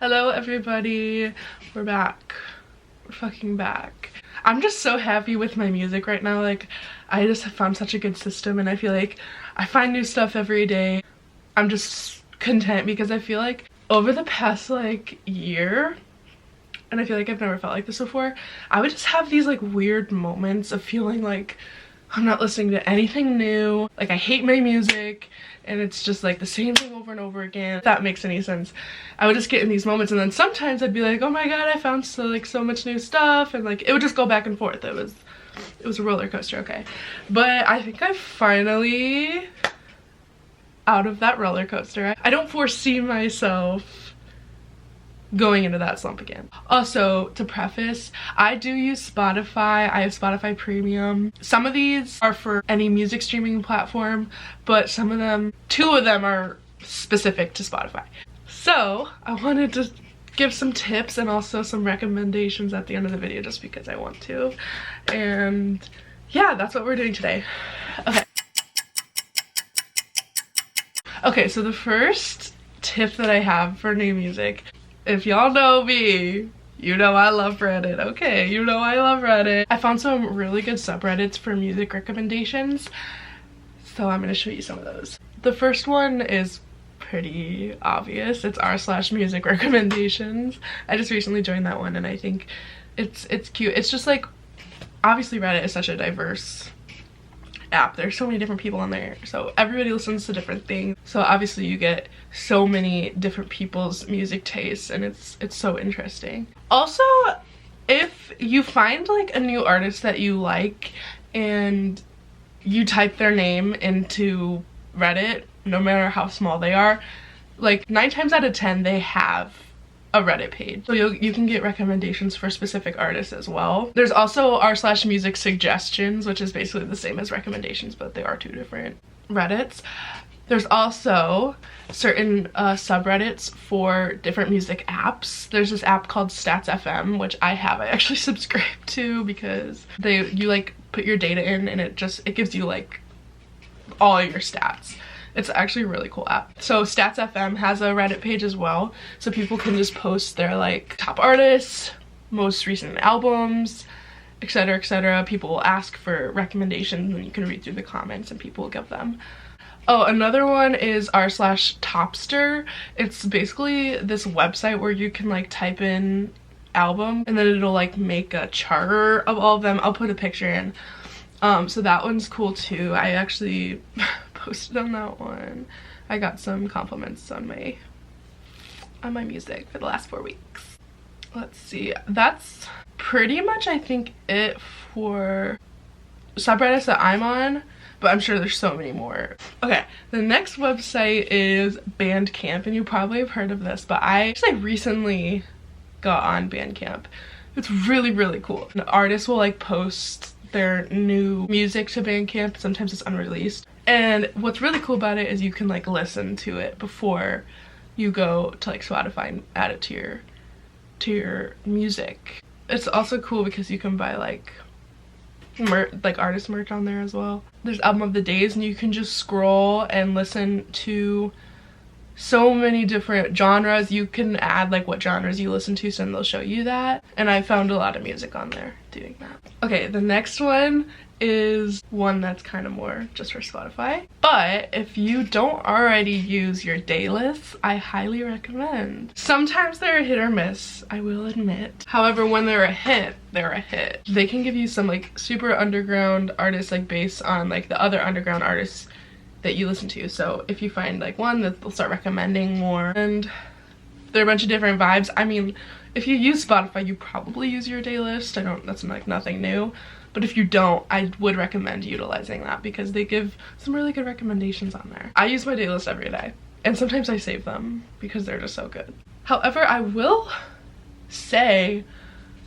Hello everybody, we're back. We're fucking back. I'm just so happy with my music right now. Like, I just have found such a good system and I feel like I find new stuff every day. I'm just content because I feel like over the past like year, and I feel like I've never felt like this before, I would just have these like weird moments of feeling like I'm not listening to anything new. Like, I hate my music and it's just like the same thing over and over again. If that makes any sense. I would just get in these moments and then sometimes I'd be like, oh my god, I found so much new stuff, and like it would just go back and forth. It was a roller coaster, okay. But I think I'm finally out of that roller coaster. I don't foresee myself going into that slump again. Also, to preface, I do use Spotify. I have Spotify Premium. Some of these are for any music streaming platform, but some of them, two of them are specific to Spotify. So I wanted to give some tips and also some recommendations at the end of the video just because I want to. And yeah, that's what we're doing today. Okay, so the first tip that I have for new music, if y'all know me, you know I love Reddit. Okay, you know I love Reddit. I found some really good subreddits for music recommendations, so I'm gonna show you some of those. The first one is pretty obvious. It's r/music recommendations. I just recently joined that one and I think it's cute. It's just like, obviously Reddit is such a diverse app. There's so many different people on there, so everybody listens to different things, so obviously you get so many different people's music tastes and it's so interesting. Also, if you find like a new artist that you like and you type their name into Reddit, no matter how small they are, like 9 times out of 10 they have a Reddit page, so you can get recommendations for specific artists as well. There's also r/music suggestions, which is basically the same as recommendations, but they are two different Reddits. There's also certain subreddits for different music apps. There's this app called Stats FM, which I actually subscribe to because you like put your data in and it gives you like all your stats. It's actually a really cool app. So Stats FM has a Reddit page as well, so people can just post their like top artists, most recent albums, etc, etc. People will ask for recommendations and you can read through the comments and people will give them. Oh, another one is r/Topster. It's basically this website where you can like type in album and then it'll like make a chart of all of them. I'll put a picture in. So that one's cool too. I actually posted on that one. I got some compliments on my music for the last 4 weeks. Let's see. That's pretty much I think it for subreddits that I'm on, but I'm sure there's so many more. Okay, the next website is Bandcamp, and you probably have heard of this, but I actually recently got on Bandcamp. It's really, really cool. An artist will like post their new music to Bandcamp. Sometimes it's unreleased. And what's really cool about it is you can like listen to it before you go to like Spotify and add it to your music. It's also cool because you can buy like artist merch on there as well. There's album of the days and you can just scroll and listen to so many different genres. You can add like what genres you listen to, so then they'll show you that. And I found a lot of music on there doing that. Okay, the next one is one that's kind of more just for Spotify. But if you don't already use your daylists, I highly recommend. Sometimes they're a hit or miss, I will admit. However, when they're a hit, they're a hit. They can give you some like super underground artists like based on like the other underground artists that you listen to. So if you find like one that they'll start recommending more, and there are a bunch of different vibes. I mean, if you use Spotify, you probably use your daylist. That's like nothing new. But if you don't, I would recommend utilizing that because they give some really good recommendations on there. I use my daylist every day, and sometimes I save them because they're just so good. However, I will say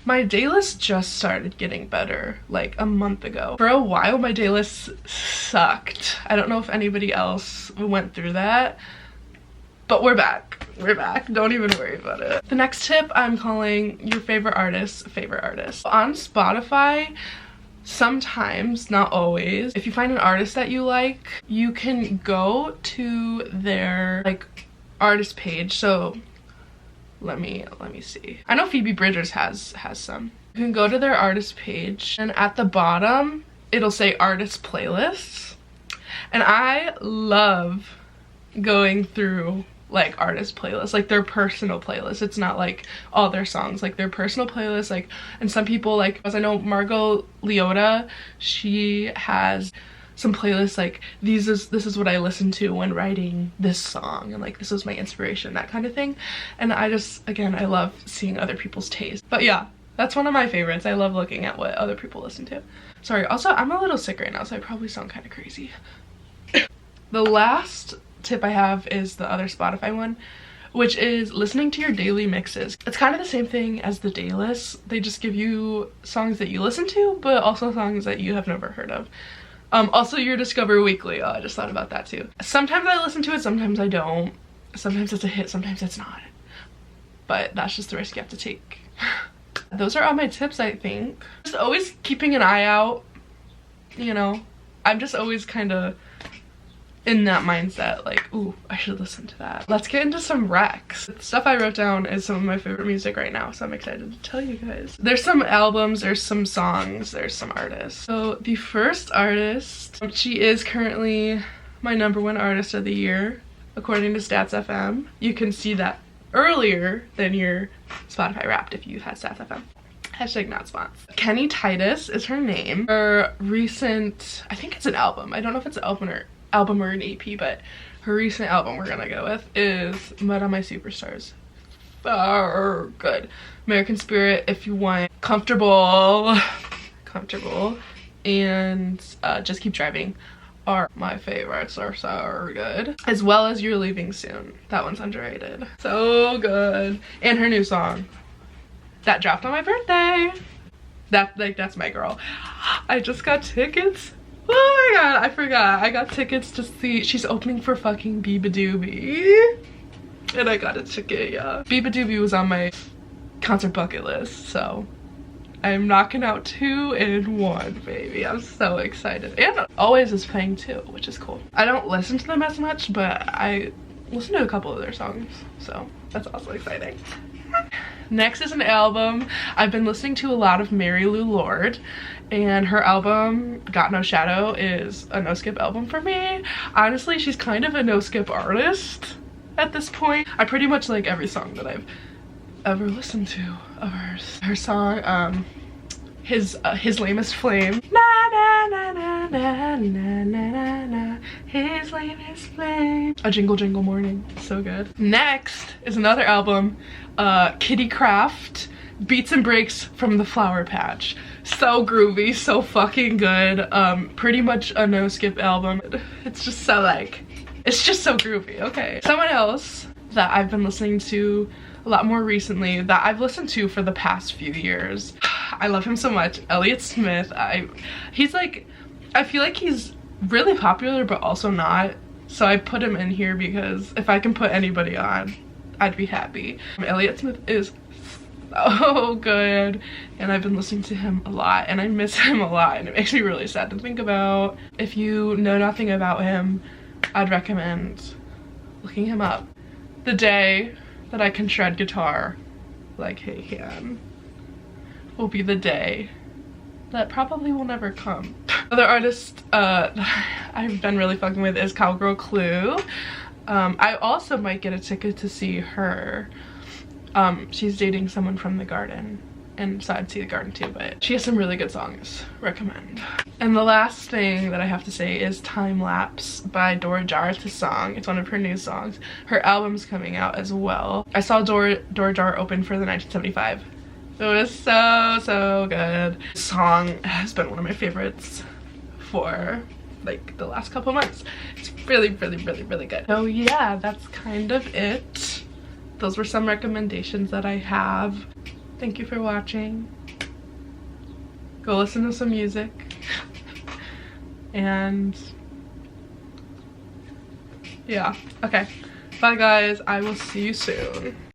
my daylist just started getting better like a month ago. For a while, my daylist sucked. I don't know if anybody else went through that, but we're back. We're back. Don't even worry about it. The next tip I'm calling your favorite artist's favorite artist. On Spotify, sometimes, not always, if you find an artist that you like, you can go to their like artist page. So Let me see. I know Phoebe Bridgers has some. You can go to their artist page, and at the bottom it'll say artist playlists, and I love going through like artist playlists, like their personal playlists. It's not like all their songs, like their personal playlists. Like, and some people, like, as I know Margot Leota, she has some playlists like this is what I listen to when writing this song, and like this was my inspiration, that kind of thing. And I just, again, I love seeing other people's taste. But yeah, that's one of my favorites. I love looking at what other people listen to. Sorry, also I'm a little sick right now, so I probably sound kind of crazy. The last tip I have is the other Spotify one, which is listening to your daily mixes. It's kind of the same thing as the day list. They just give you songs that you listen to, but also songs that you have never heard of. Also your Discover Weekly. Oh, I just thought about that too. Sometimes I listen to it, sometimes I don't. Sometimes it's a hit, sometimes it's not. But that's just the risk you have to take. Those are all my tips, I think. Just always keeping an eye out, you know. I'm just always kind of in that mindset, like, ooh, I should listen to that. Let's get into some recs. The stuff I wrote down is some of my favorite music right now, so I'm excited to tell you guys. There's some albums, there's some songs, there's some artists. So the first artist, she is currently my #1 artist of the year, according to Stats FM. You can see that earlier than your Spotify Wrapped if you had Stats FM. Hashtag not spons. Kenny Titus is her name. Her recent, I think it's an album. I don't know if it's an album or an EP, but her recent album we're gonna go with is Mud on My Superstars. Good. American Spirit, If You Want, Comfortable, and Just Keep Driving are my favorites. Are so good. As well as You're Leaving Soon. That one's underrated. So good. And her new song that dropped on my birthday. That's my girl. I just got tickets. Oh my god, I forgot. I got tickets to see, she's opening for fucking Beabadoobee. And I got a ticket, yeah. Beabadoobee was on my concert bucket list, so I'm knocking out 2 in 1, baby. I'm so excited. And Always is playing too, which is cool. I don't listen to them as much, but I listen to a couple of their songs, so that's also exciting. Next is an album. I've been listening to a lot of Mary Lou Lord, and her album Got No Shadow is a no skip album for me. Honestly, she's kind of a no skip artist at this point. I pretty much like every song that I've ever listened to of hers. Her song, his Lamest Flame. Na na na na na na na na. His Lamest Flame. A Jingle Jingle Morning. So good. Next is another album, Kitty Craft, Beats and Breaks from the Flower Patch. So groovy, so fucking good. Pretty much a no skip album. It's just so like, it's just so groovy. Okay. Someone else that I've been listening to a lot more recently, that I've listened to for the past few years. I love him so much. Elliott Smith. He's like, I feel like he's really popular but also not. So I put him in here because if I can put anybody on, I'd be happy. Elliott Smith is so good, and I've been listening to him a lot, and I miss him a lot, and it makes me really sad to think about. If you know nothing about him, I'd recommend looking him up. The day that I can shred guitar like he can will be the day that probably will never come. Another artist that I've been really fucking with is Cowgirl Clue. I also might get a ticket to see her. She's dating someone from The Garden, and so I'd see The Garden too, but she has some really good songs. Recommend. And the last thing that I have to say is Time Lapse by Dora Jar. It's a song. It's one of her new songs. Her album's coming out as well. I saw Dora Jar open for the 1975. It was so good. This song has been one of my favorites for like the last couple months. It's really good. So yeah, that's kind of it. Those were some recommendations that I have. Thank you for watching. Go listen to some music. And yeah, okay. Bye guys, I will see you soon.